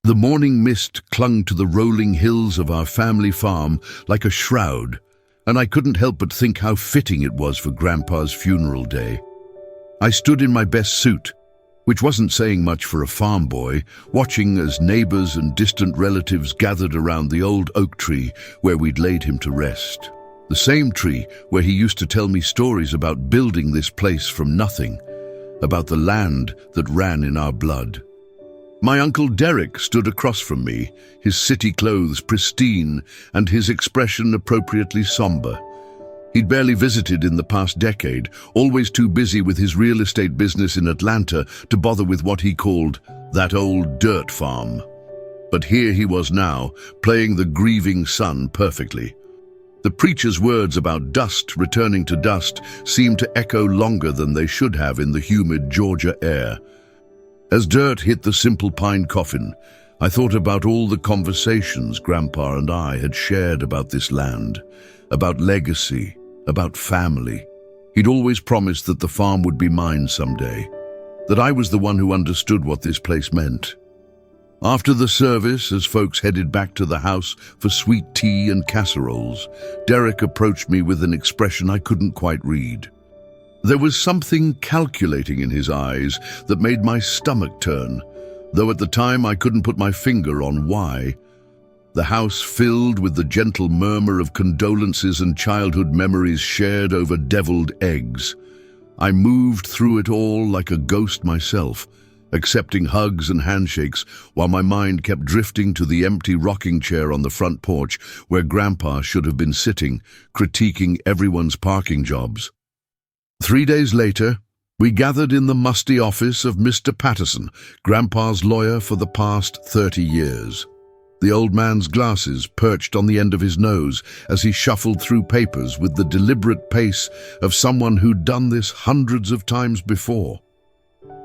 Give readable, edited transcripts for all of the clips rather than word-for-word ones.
The morning mist clung to the rolling hills of our family farm like a shroud, and I couldn't help but think how fitting it was for Grandpa's funeral day. I stood in my best suit, which wasn't saying much for a farm boy, watching as neighbors and distant relatives gathered around the old oak tree where we'd laid him to rest. The same tree where he used to tell me stories about building this place from nothing, about the land that ran in our blood. My Uncle Derek stood across from me, his city clothes pristine and his expression appropriately somber. He'd barely visited in the past decade, always too busy with his real estate business in Atlanta to bother with what he called that old dirt farm. But here he was now, playing the grieving son perfectly. The preacher's words about dust returning to dust seemed to echo longer than they should have in the humid Georgia air. As dirt hit the simple pine coffin, I thought about all the conversations Grandpa and I had shared about this land, about legacy, about family. He'd always promised that the farm would be mine someday, that I was the one who understood what this place meant. After the service, as folks headed back to the house for sweet tea and casseroles, Derek approached me with an expression I couldn't quite read. There was something calculating in his eyes that made my stomach turn, though at the time I couldn't put my finger on why. The house filled with the gentle murmur of condolences and childhood memories shared over deviled eggs. I moved through it all like a ghost myself, accepting hugs and handshakes while my mind kept drifting to the empty rocking chair on the front porch where Grandpa should have been sitting, critiquing everyone's parking jobs. 3 days later, we gathered in the musty office of Mr. Patterson, Grandpa's lawyer for the past 30 years. The old man's glasses perched on the end of his nose as he shuffled through papers with the deliberate pace of someone who'd done this hundreds of times before.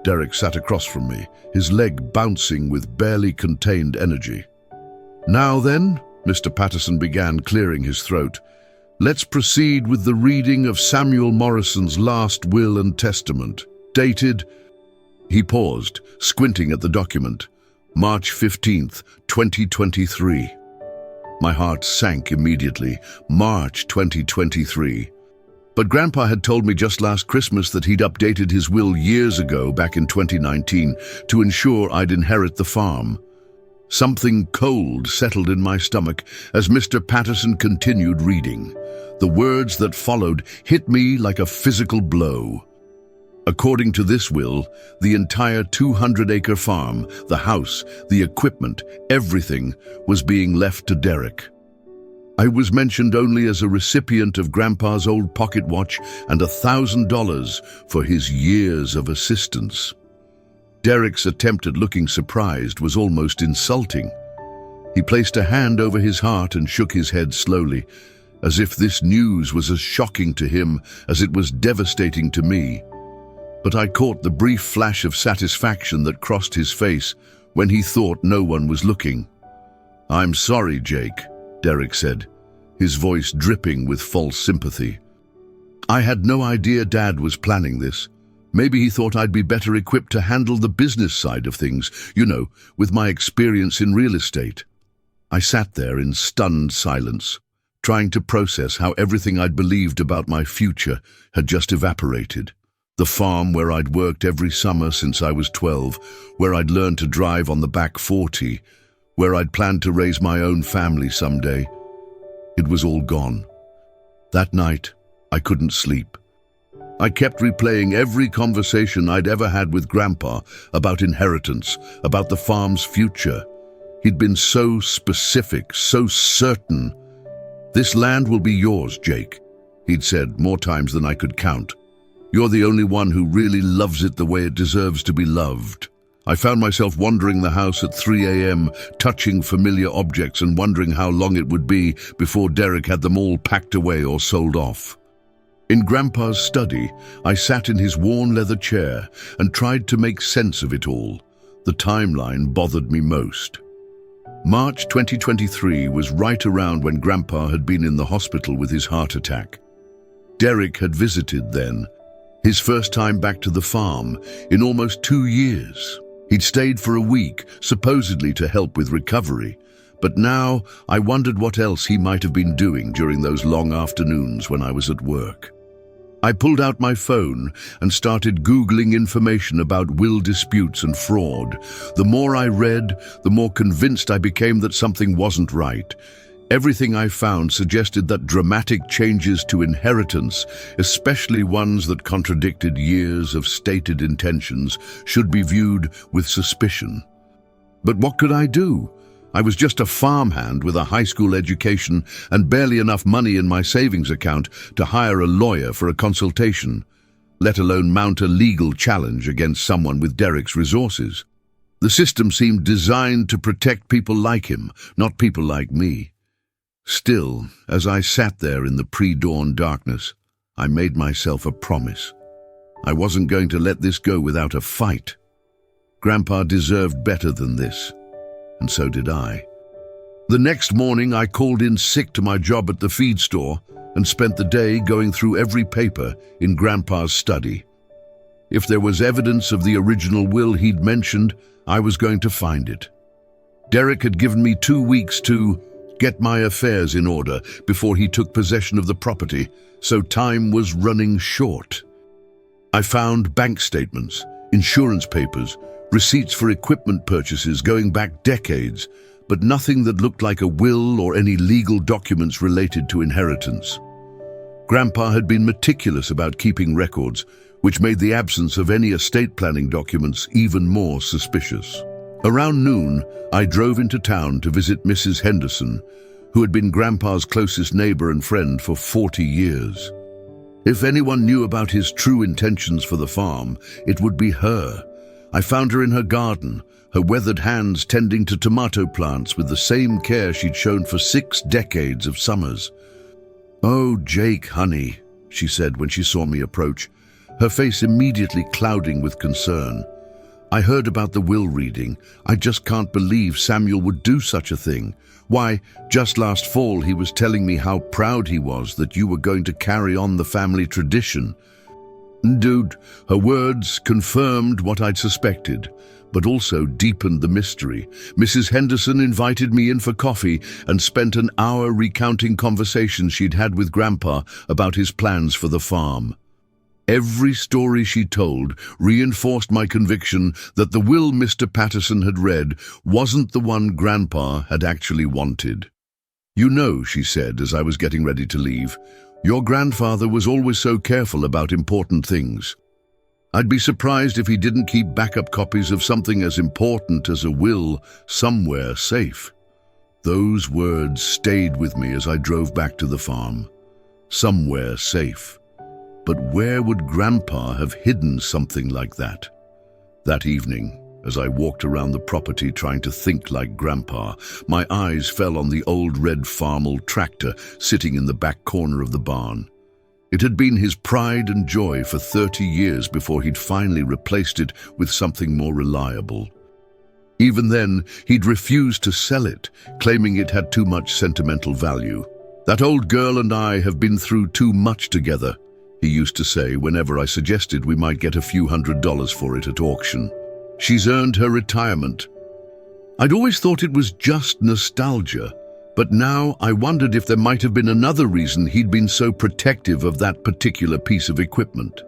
Derek sat across from me, his leg bouncing with barely contained energy. "Now then," Mr. Patterson began, clearing his throat, "let's proceed with the reading of Samuel Morrison's last will and testament, dated—" He paused, squinting at the document. "March 15th, 2023. My heart sank immediately. March 2023. But Grandpa had told me just last Christmas that he'd updated his will years ago, back in 2019, to ensure I'd inherit the farm. Something cold settled in my stomach as Mr. Patterson continued reading. The words that followed hit me like a physical blow. According to this will, the entire 200-acre farm, the house, the equipment, everything was being left to Derek. I was mentioned only as a recipient of Grandpa's old pocket watch and $1,000 for his years of assistance. Derek's attempt at looking surprised was almost insulting. He placed a hand over his heart and shook his head slowly, as if this news was as shocking to him as it was devastating to me. But I caught the brief flash of satisfaction that crossed his face when he thought no one was looking. "I'm sorry, Jake," Derek said, his voice dripping with false sympathy. "I had no idea Dad was planning this. Maybe he thought I'd be better equipped to handle the business side of things, with my experience in real estate." I sat there in stunned silence, trying to process how everything I'd believed about my future had just evaporated. The farm where I'd worked every summer since I was 12, where I'd learned to drive on the back 40, where I'd planned to raise my own family someday. It was all gone. That night, I couldn't sleep. I kept replaying every conversation I'd ever had with Grandpa about inheritance, about the farm's future. He'd been so specific, so certain. "This land will be yours, Jake," he'd said more times than I could count. "You're the only one who really loves it the way it deserves to be loved." I found myself wandering the house at 3 a.m., touching familiar objects and wondering how long it would be before Derek had them all packed away or sold off. In Grandpa's study, I sat in his worn leather chair and tried to make sense of it all. The timeline bothered me most. March 2023 was right around when Grandpa had been in the hospital with his heart attack. Derek had visited then, his first time back to the farm in almost 2 years. He'd stayed for a week, supposedly to help with recovery, but now I wondered what else he might have been doing during those long afternoons when I was at work. I pulled out my phone and started Googling information about will disputes and fraud. The more I read, the more convinced I became that something wasn't right. Everything I found suggested that dramatic changes to inheritance, especially ones that contradicted years of stated intentions, should be viewed with suspicion. But what could I do? I was just a farmhand with a high school education and barely enough money in my savings account to hire a lawyer for a consultation, let alone mount a legal challenge against someone with Derek's resources. The system seemed designed to protect people like him, not people like me. Still, as I sat there in the pre-dawn darkness, I made myself a promise. I wasn't going to let this go without a fight. Grandpa deserved better than this. And so did I. The next morning, I called in sick to my job at the feed store and spent the day going through every paper in Grandpa's study. If there was evidence of the original will he'd mentioned, I was going to find it. Derek had given me 2 weeks to get my affairs in order before he took possession of the property, so time was running short. I found bank statements, insurance papers, receipts for equipment purchases going back decades, but nothing that looked like a will or any legal documents related to inheritance. Grandpa had been meticulous about keeping records, which made the absence of any estate planning documents even more suspicious. Around noon, I drove into town to visit Mrs. Henderson, who had been Grandpa's closest neighbor and friend for 40 years. If anyone knew about his true intentions for the farm, it would be her. I found her in her garden, her weathered hands tending to tomato plants with the same care she'd shown for 6 decades of summers. "Oh, Jake, honey," she said when she saw me approach, her face immediately clouding with concern. "I heard about the will reading. I just can't believe Samuel would do such a thing. Why, just last fall he was telling me how proud he was that you were going to carry on the family tradition." Dude, her words confirmed what I'd suspected, but also deepened the mystery. Mrs. Henderson invited me in for coffee and spent an hour recounting conversations she'd had with Grandpa about his plans for the farm. Every story she told reinforced my conviction that the will Mr. Patterson had read wasn't the one Grandpa had actually wanted. "You know," she said as I was getting ready to leave, "your grandfather was always so careful about important things. I'd be surprised if he didn't keep backup copies of something as important as a will somewhere safe." Those words stayed with me as I drove back to the farm. Somewhere safe. But where would Grandpa have hidden something like that? That evening, as I walked around the property trying to think like Grandpa, my eyes fell on the old red Farmall tractor sitting in the back corner of the barn. It had been his pride and joy for 30 years before he'd finally replaced it with something more reliable. Even then, he'd refused to sell it, claiming it had too much sentimental value. "That old girl and I have been through too much together," he used to say whenever I suggested we might get a few $100s for it at auction. "She's earned her retirement." I'd always thought it was just nostalgia, but now I wondered if there might have been another reason he'd been so protective of that particular piece of equipment.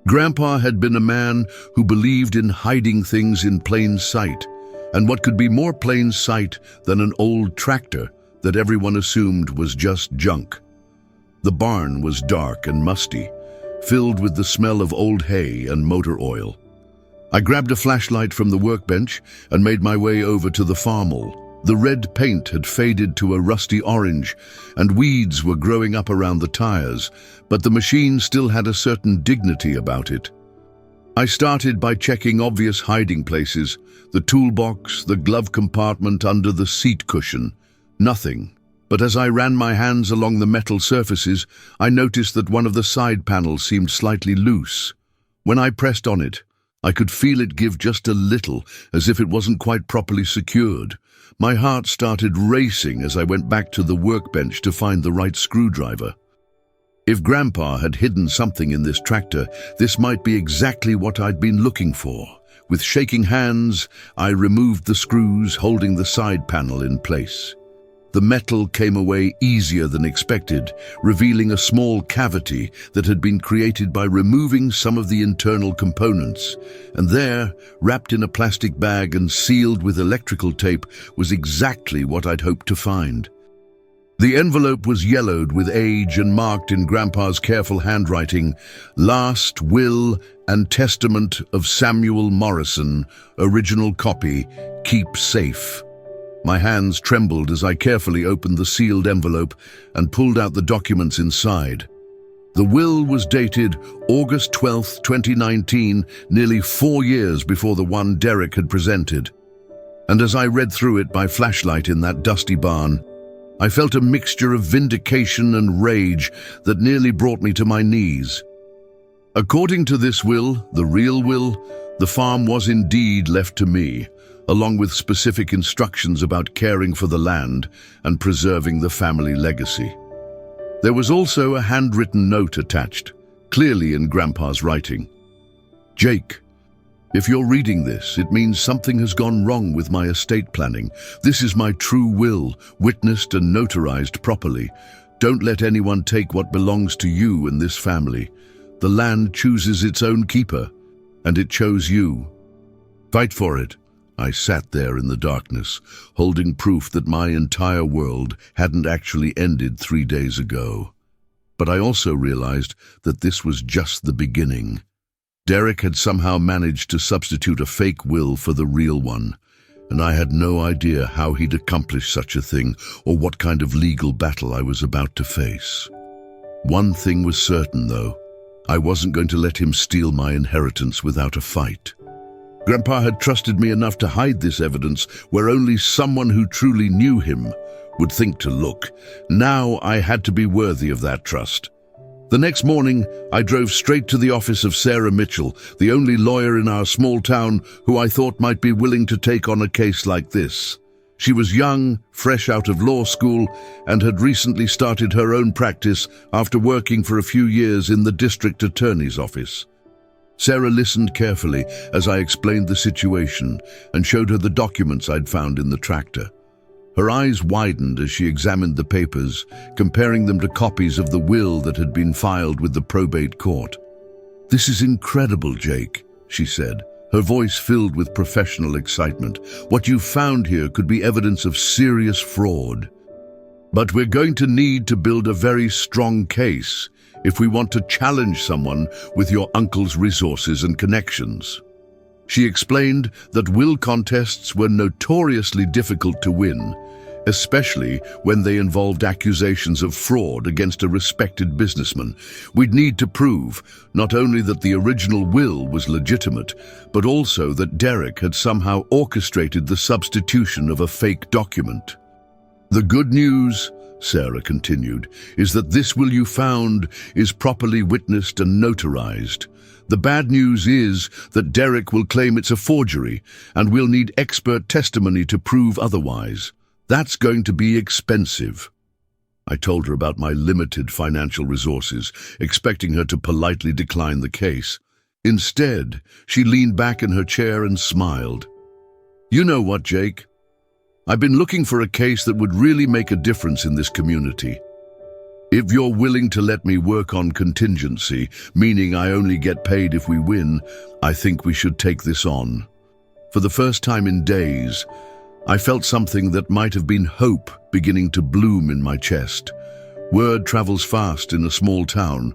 Grandpa had been a man who believed in hiding things in plain sight, and what could be more plain sight than an old tractor that everyone assumed was just junk? The barn was dark and musty, filled with the smell of old hay and motor oil. I grabbed a flashlight from the workbench and made my way over to the Farmall. The red paint had faded to a rusty orange, and weeds were growing up around the tires, but the machine still had a certain dignity about it. I started by checking obvious hiding places, the toolbox, the glove compartment under the seat cushion. Nothing. But as I ran my hands along the metal surfaces, I noticed that one of the side panels seemed slightly loose. When I pressed on it, I could feel it give just a little, as if it wasn't quite properly secured. My heart started racing as I went back to the workbench to find the right screwdriver. If Grandpa had hidden something in this tractor, this might be exactly what I'd been looking for. With shaking hands, I removed the screws holding the side panel in place. The metal came away easier than expected, revealing a small cavity that had been created by removing some of the internal components. And there, wrapped in a plastic bag and sealed with electrical tape, was exactly what I'd hoped to find. The envelope was yellowed with age and marked in Grandpa's careful handwriting, "Last Will and Testament of Samuel Morrison, original copy, keep safe." My hands trembled as I carefully opened the sealed envelope and pulled out the documents inside. The will was dated August 12, 2019, nearly 4 years before the one Derek had presented. And as I read through it by flashlight in that dusty barn, I felt a mixture of vindication and rage that nearly brought me to my knees. According to this will, the real will, the farm was indeed left to me, along with specific instructions about caring for the land and preserving the family legacy. There was also a handwritten note attached, clearly in Grandpa's writing. "Jake, if you're reading this, it means something has gone wrong with my estate planning. This is my true will, witnessed and notarized properly. Don't let anyone take what belongs to you and this family. The land chooses its own keeper, and it chose you. Fight for it." I sat there in the darkness, holding proof that my entire world hadn't actually ended 3 days ago. But I also realized that this was just the beginning. Derek had somehow managed to substitute a fake will for the real one, and I had no idea how he'd accomplished such a thing or what kind of legal battle I was about to face. One thing was certain, though. I wasn't going to let him steal my inheritance without a fight. Grandpa had trusted me enough to hide this evidence where only someone who truly knew him would think to look. Now I had to be worthy of that trust. The next morning, I drove straight to the office of Sarah Mitchell, the only lawyer in our small town who I thought might be willing to take on a case like this. She was young, fresh out of law school, and had recently started her own practice after working for a few years in the district attorney's office. Sarah listened carefully as I explained the situation and showed her the documents I'd found in the tractor. Her eyes widened as she examined the papers, comparing them to copies of the will that had been filed with the probate court. "This is incredible, Jake," she said, her voice filled with professional excitement. "What you found here could be evidence of serious fraud. But we're going to need to build a very strong case if we want to challenge someone with your uncle's resources and connections." She explained that will contests were notoriously difficult to win, especially when they involved accusations of fraud against a respected businessman. We'd need to prove not only that the original will was legitimate, but also that Derek had somehow orchestrated the substitution of a fake document. "The good news," Sarah continued, "is that this will you found is properly witnessed and notarized. The bad news is that Derek will claim it's a forgery, and we'll need expert testimony to prove otherwise. That's going to be expensive." I told her about my limited financial resources, expecting her to politely decline the case. Instead, she leaned back in her chair and smiled. "You know what, Jake? I've been looking for a case that would really make a difference in this community. If you're willing to let me work on contingency, meaning I only get paid if we win, I think we should take this on." For the first time in days, I felt something that might have been hope beginning to bloom in my chest. Word travels fast in a small town,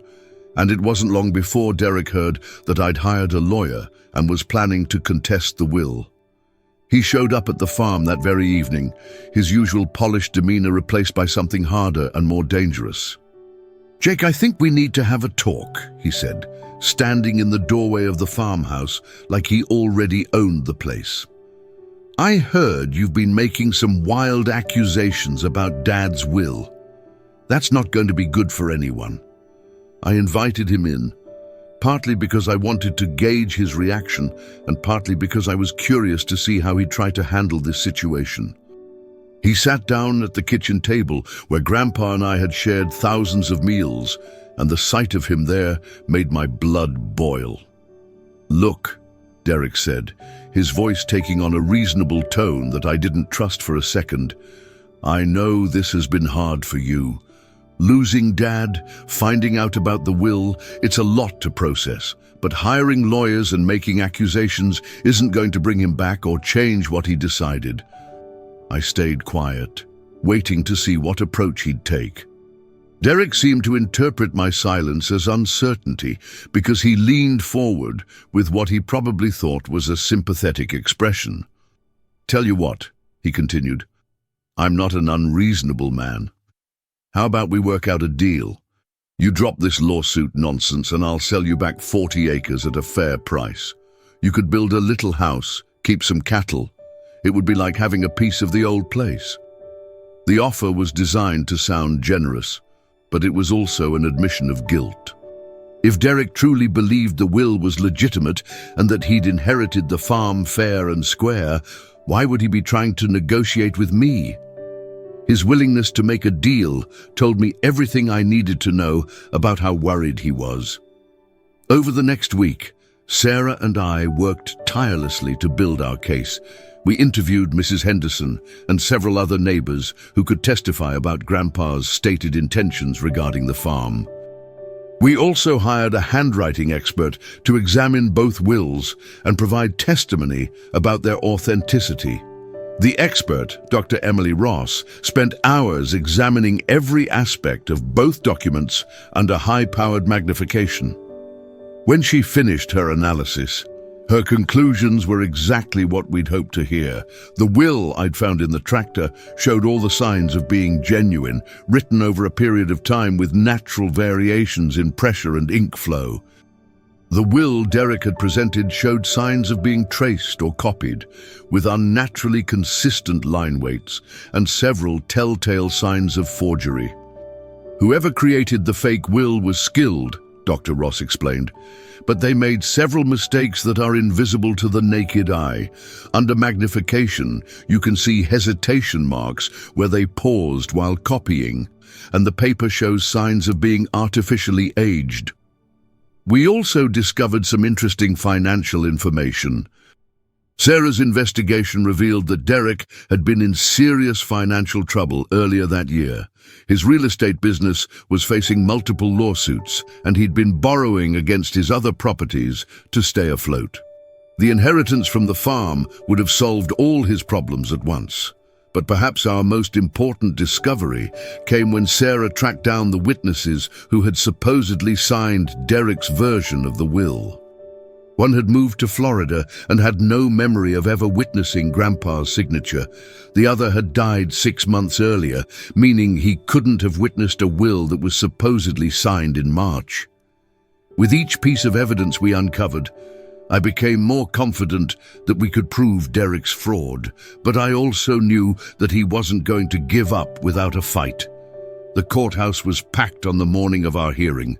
and it wasn't long before Derek heard that I'd hired a lawyer and was planning to contest the will. He showed up at the farm that very evening, his usual polished demeanor replaced by something harder and more dangerous. "Jake, I think we need to have a talk," he said, standing in the doorway of the farmhouse like he already owned the place. "I heard you've been making some wild accusations about Dad's will. That's not going to be good for anyone." I invited him in, partly because I wanted to gauge his reaction and partly because I was curious to see how he'd try to handle this situation. He sat down at the kitchen table where Grandpa and I had shared thousands of meals, and the sight of him there made my blood boil. "Look," Derek said, his voice taking on a reasonable tone that I didn't trust for a second. "I know this has been hard for you. Losing Dad, finding out about the will, it's a lot to process. But hiring lawyers and making accusations isn't going to bring him back or change what he decided." I stayed quiet, waiting to see what approach he'd take. Derek seemed to interpret my silence as uncertainty because he leaned forward with what he probably thought was a sympathetic expression. "Tell you what," he continued, "I'm not an unreasonable man. How about we work out a deal? You drop this lawsuit nonsense and I'll sell you back 40 acres at a fair price. You could build a little house, keep some cattle. It would be like having a piece of the old place." The offer was designed to sound generous, but it was also an admission of guilt. If Derek truly believed the will was legitimate and that he'd inherited the farm fair and square, why would he be trying to negotiate with me? His willingness to make a deal told me everything I needed to know about how worried he was. Over the next week, Sarah and I worked tirelessly to build our case. We interviewed Mrs. Henderson and several other neighbors who could testify about Grandpa's stated intentions regarding the farm. We also hired a handwriting expert to examine both wills and provide testimony about their authenticity. The expert, Dr. Emily Ross, spent hours examining every aspect of both documents under high-powered magnification. When she finished her analysis, her conclusions were exactly what we'd hoped to hear. The will I'd found in the tractor showed all the signs of being genuine, written over a period of time with natural variations in pressure and ink flow. The will Derek had presented showed signs of being traced or copied, with unnaturally consistent line weights and several telltale signs of forgery. Whoever created the fake will was skilled, Dr. Ross explained, but they made several mistakes that are invisible to the naked eye. Under magnification, you can see hesitation marks where they paused while copying, and the paper shows signs of being artificially aged. We also discovered some interesting financial information. Sarah's investigation revealed that Derek had been in serious financial trouble earlier that year. His real estate business was facing multiple lawsuits, and he'd been borrowing against his other properties to stay afloat. The inheritance from the farm would have solved all his problems at once. But perhaps our most important discovery came when Sarah tracked down the witnesses who had supposedly signed Derek's version of the will. One had moved to Florida and had no memory of ever witnessing Grandpa's signature. The other had died 6 months earlier, meaning he couldn't have witnessed a will that was supposedly signed in March. With each piece of evidence we uncovered, I became more confident that we could prove Derek's fraud, but I also knew that he wasn't going to give up without a fight. The courthouse was packed on the morning of our hearing.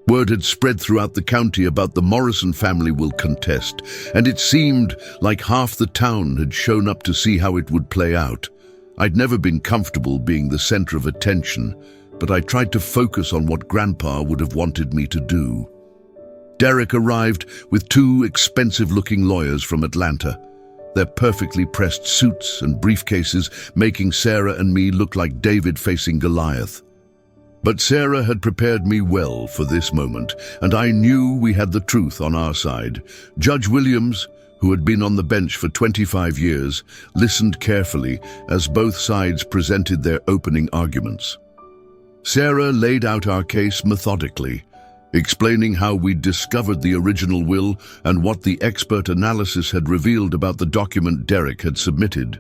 Word had spread throughout the county about the Morrison family will contest, and it seemed like half the town had shown up to see how it would play out. I'd never been comfortable being the center of attention, but I tried to focus on what Grandpa would have wanted me to do. Derek arrived with 2 expensive-looking lawyers from Atlanta, their perfectly pressed suits and briefcases making Sarah and me look like David facing Goliath. But Sarah had prepared me well for this moment, and I knew we had the truth on our side. Judge Williams, who had been on the bench for 25 years, listened carefully as both sides presented their opening arguments. Sarah laid out our case methodically, explaining how we'd discovered the original will and what the expert analysis had revealed about the document Derek had submitted.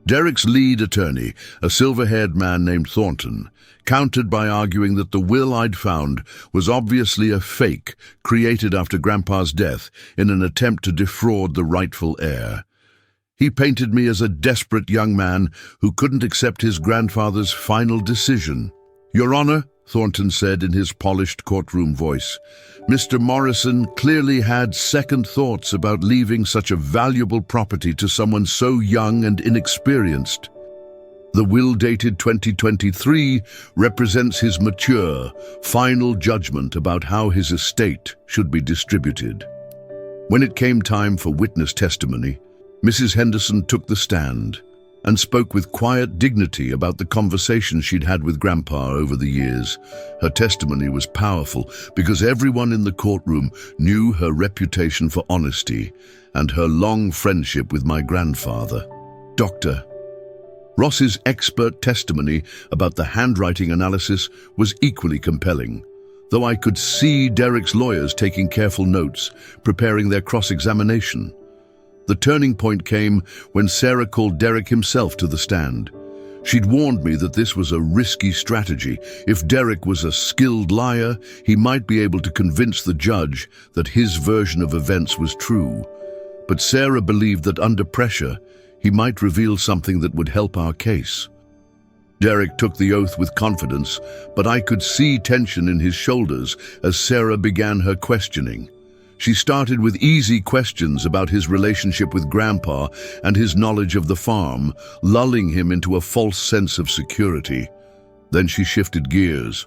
Derek's lead attorney, a silver-haired man named Thornton, countered by arguing that the will I'd found was obviously a fake created after Grandpa's death in an attempt to defraud the rightful heir. He painted me as a desperate young man who couldn't accept his grandfather's final decision. "Your Honor," Thornton said in his polished courtroom voice, "Mr. Morrison clearly had second thoughts about leaving such a valuable property to someone so young and inexperienced. The will dated 2023 represents his mature, final judgment about how his estate should be distributed." When it came time for witness testimony, Mrs. Henderson took the stand and spoke with quiet dignity about the conversations she'd had with Grandpa over the years. Her testimony was powerful because everyone in the courtroom knew her reputation for honesty and her long friendship with my grandfather, Dr. Ross's expert testimony about the handwriting analysis was equally compelling, though I could see Derek's lawyers taking careful notes, preparing their cross-examination. The turning point came when Sarah called Derek himself to the stand. She'd warned me that this was a risky strategy. If Derek was a skilled liar, he might be able to convince the judge that his version of events was true. But Sarah believed that under pressure, he might reveal something that would help our case. Derek took the oath with confidence, but I could see tension in his shoulders as Sarah began her questioning. She started with easy questions about his relationship with Grandpa and his knowledge of the farm, lulling him into a false sense of security. Then she shifted gears.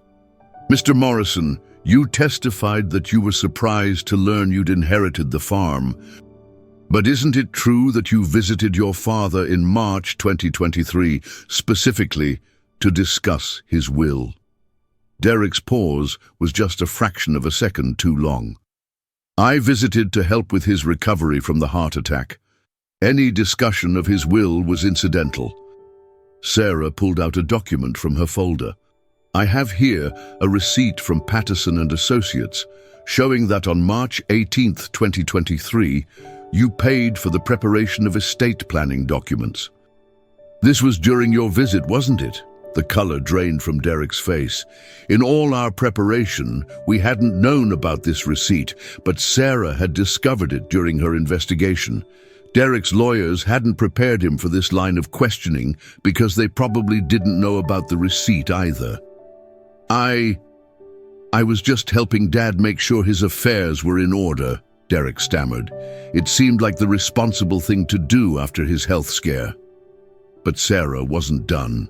"Mr. Morrison, you testified that you were surprised to learn you'd inherited the farm. But isn't it true that you visited your father in March 2023, specifically to discuss his will?" Derek's pause was just a fraction of a second too long. "I visited to help with his recovery from the heart attack. Any discussion of his will was incidental." Sarah pulled out a document from her folder. "I have here a receipt from Patterson and Associates showing that on March 18th, 2023, you paid for the preparation of estate planning documents. This was during your visit, wasn't it?" The color drained from Derek's face. "In all our preparation, we hadn't known about this receipt, but Sarah had discovered it during her investigation. Derek's lawyers hadn't prepared him for this line of questioning because they probably didn't know about the receipt either. I was just helping Dad make sure his affairs were in order," Derek stammered. It seemed like the responsible thing to do after his health scare. But Sarah wasn't done.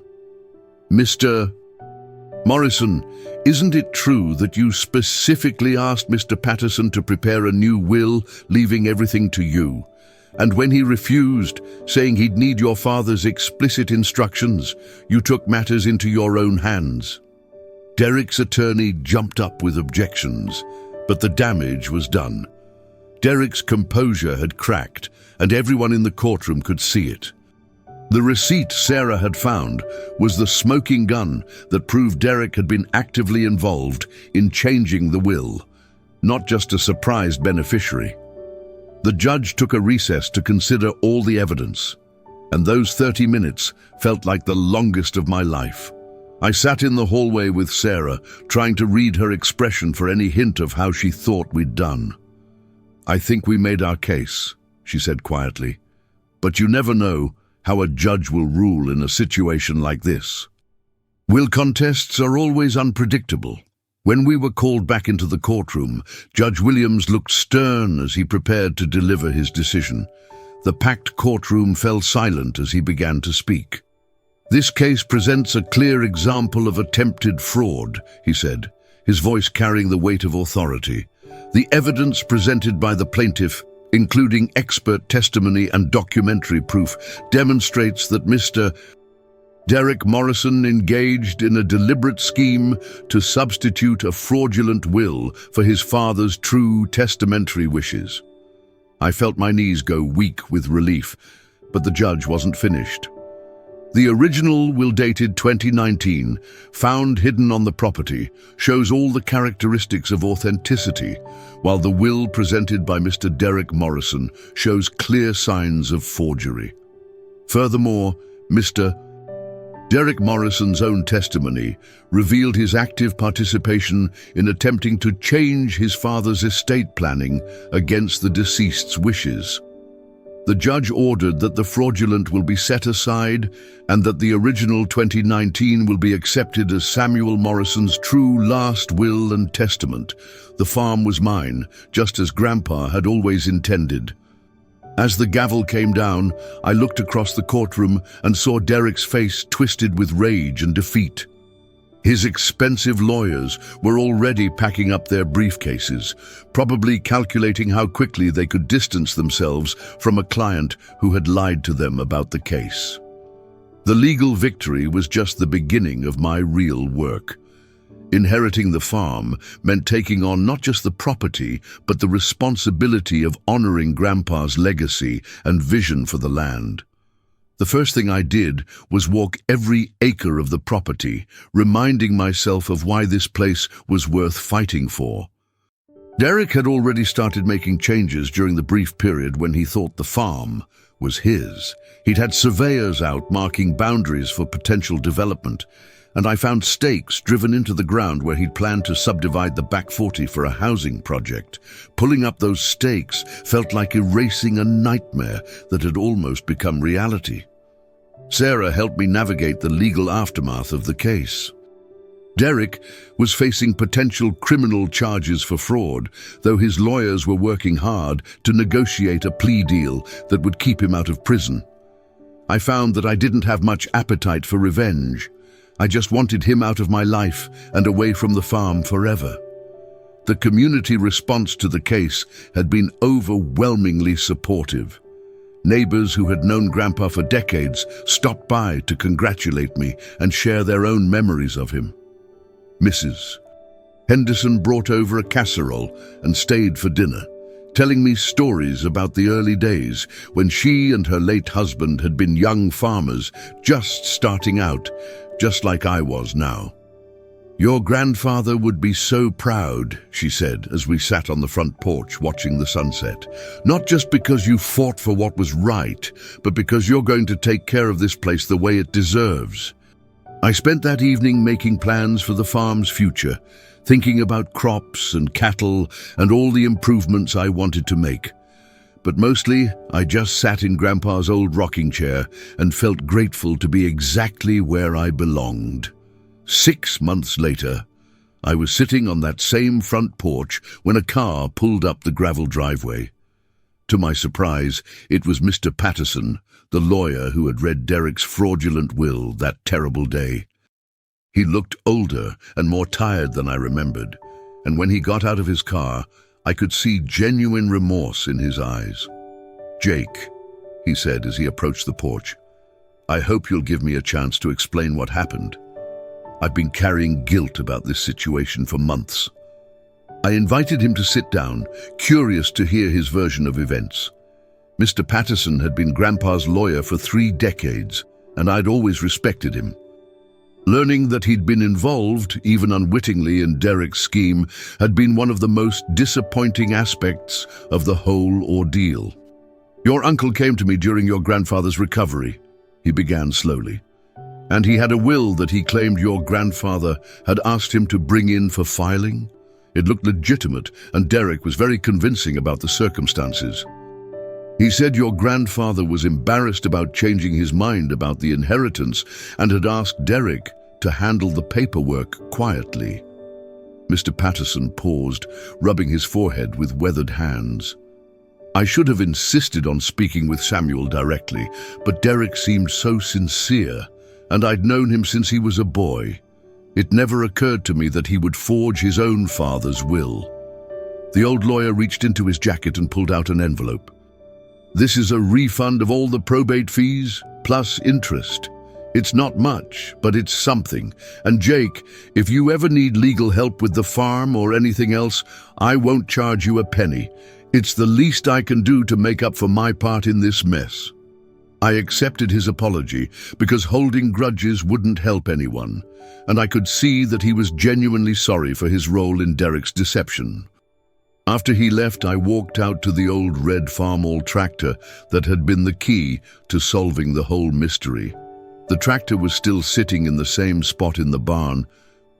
"Mr. Morrison, isn't it true that you specifically asked Mr. Patterson to prepare a new will, leaving everything to you? And when he refused, saying he'd need your father's explicit instructions, you took matters into your own hands?" Derek's attorney jumped up with objections, but the damage was done. Derek's composure had cracked, and everyone in the courtroom could see it. The receipt Sarah had found was the smoking gun that proved Derek had been actively involved in changing the will, not just a surprised beneficiary. The judge took a recess to consider all the evidence, and those 30 minutes felt like the longest of my life. I sat in the hallway with Sarah, trying to read her expression for any hint of how she thought we'd done. "I think we made our case," she said quietly, "but you never know how a judge will rule in a situation like this. Will contests are always unpredictable." When we were called back into the courtroom, Judge Williams looked stern as he prepared to deliver his decision. The packed courtroom fell silent as he began to speak. "This case presents a clear example of attempted fraud," he said, his voice carrying the weight of authority. "The evidence presented by the plaintiff, including expert testimony and documentary proof, demonstrates that Mr. Derek Morrison engaged in a deliberate scheme to substitute a fraudulent will for his father's true testamentary wishes." I felt my knees go weak with relief, but the judge wasn't finished. "The original will dated 2019, found hidden on the property, shows all the characteristics of authenticity, while the will presented by Mr. Derek Morrison shows clear signs of forgery. Furthermore, Mr. Derek Morrison's own testimony revealed his active participation in attempting to change his father's estate planning against the deceased's wishes. The judge ordered that the fraudulent will be set aside and that the original 2019 will be accepted as Samuel Morrison's true last will and testament. The farm was mine, just as Grandpa had always intended. As the gavel came down, I looked across the courtroom and saw Derek's face twisted with rage and defeat. His expensive lawyers were already packing up their briefcases, probably calculating how quickly they could distance themselves from a client who had lied to them about the case. The legal victory was just the beginning of my real work. Inheriting the farm meant taking on not just the property, but the responsibility of honoring Grandpa's legacy and vision for the land. The first thing I did was walk every acre of the property, reminding myself of why this place was worth fighting for. Derek had already started making changes during the brief period when he thought the farm was his. He'd had surveyors out marking boundaries for potential development, and I found stakes driven into the ground where he'd planned to subdivide the back 40 for a housing project. Pulling up those stakes felt like erasing a nightmare that had almost become reality. Sarah helped me navigate the legal aftermath of the case. Derek was facing potential criminal charges for fraud, though his lawyers were working hard to negotiate a plea deal that would keep him out of prison. I found that I didn't have much appetite for revenge. I just wanted him out of my life and away from the farm forever. The community response to the case had been overwhelmingly supportive. Neighbors who had known Grandpa for decades stopped by to congratulate me and share their own memories of him. Mrs. Henderson brought over a casserole and stayed for dinner, telling me stories about the early days when she and her late husband had been young farmers just starting out, just like I was now. "Your grandfather would be so proud," she said as we sat on the front porch watching the sunset. "Not just because you fought for what was right, but because you're going to take care of this place the way it deserves." I spent that evening making plans for the farm's future, thinking about crops and cattle and all the improvements I wanted to make. But mostly, I just sat in Grandpa's old rocking chair and felt grateful to be exactly where I belonged. 6 months later, I was sitting on that same front porch when a car pulled up the gravel driveway. To my surprise, it was Mr. Patterson, the lawyer who had read Derek's fraudulent will that terrible day. He looked older and more tired than I remembered, and when he got out of his car, I could see genuine remorse in his eyes. "Jake," he said as he approached the porch, "I hope you'll give me a chance to explain what happened. I've been carrying guilt about this situation for months." I invited him to sit down, curious to hear his version of events. Mr. Patterson had been Grandpa's lawyer for 3 decades, and I'd always respected him. Learning that he'd been involved, even unwittingly, in Derek's scheme had been one of the most disappointing aspects of the whole ordeal. "Your uncle came to me during your grandfather's recovery," he began slowly, "and he had a will that he claimed your grandfather had asked him to bring in for filing. It looked legitimate, and Derek was very convincing about the circumstances. He said your grandfather was embarrassed about changing his mind about the inheritance and had asked Derek to handle the paperwork quietly." Mr. Patterson paused, rubbing his forehead with weathered hands. I should have insisted on speaking with Samuel directly, but Derek seemed so sincere, and I'd known him since he was a boy. It never occurred to me that he would forge his own father's will. The old lawyer reached into his jacket and pulled out an envelope. "This is a refund of all the probate fees, plus interest. It's not much, but it's something. And Jake, if you ever need legal help with the farm or anything else, I won't charge you a penny. It's the least I can do to make up for my part in this mess." I accepted his apology because holding grudges wouldn't help anyone, and I could see that he was genuinely sorry for his role in Derek's deception. After he left, I walked out to the old red farmall tractor that had been the key to solving the whole mystery. The tractor was still sitting in the same spot in the barn,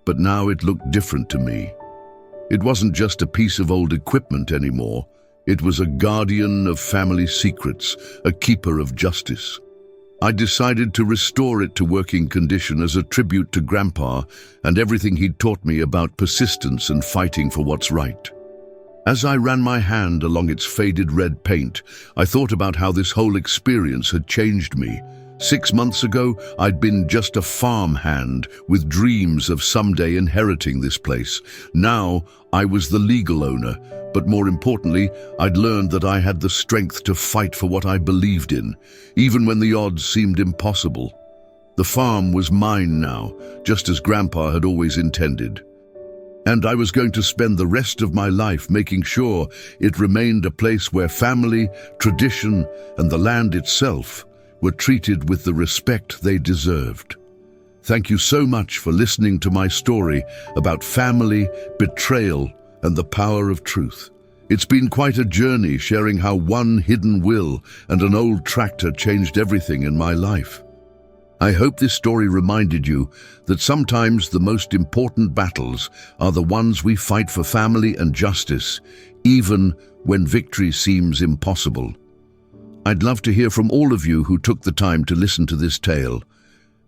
but now it looked different to me. It wasn't just a piece of old equipment anymore. It was a guardian of family secrets, a keeper of justice. I decided to restore it to working condition as a tribute to Grandpa and everything he'd taught me about persistence and fighting for what's right. As I ran my hand along its faded red paint, I thought about how this whole experience had changed me, 6 months ago, I'd been just a farmhand with dreams of someday inheriting this place. Now, I was the legal owner, but more importantly, I'd learned that I had the strength to fight for what I believed in, even when the odds seemed impossible. The farm was mine now, just as Grandpa had always intended. And I was going to spend the rest of my life making sure it remained a place where family, tradition, and the land itself were treated with the respect they deserved. Thank you so much for listening to my story about family, betrayal, and the power of truth. It's been quite a journey sharing how one hidden will and an old tractor changed everything in my life. I hope this story reminded you that sometimes the most important battles are the ones we fight for family and justice, even when victory seems impossible. I'd love to hear from all of you who took the time to listen to this tale.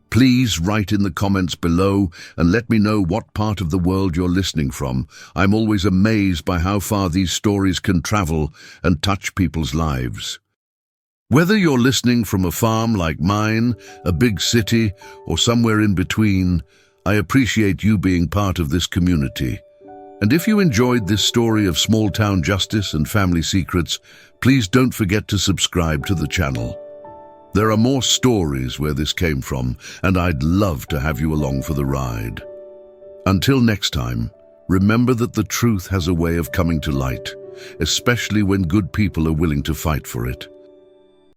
Please write in the comments below and let me know what part of the world you're listening from. I'm always amazed by how far these stories can travel and touch people's lives. Whether you're listening from a farm like mine, a big city, or somewhere in between, I appreciate you being part of this community. And if you enjoyed this story of small-town justice and family secrets, please don't forget to subscribe to the channel. There are more stories where this came from, and I'd love to have you along for the ride. Until next time, remember that the truth has a way of coming to light, especially when good people are willing to fight for it.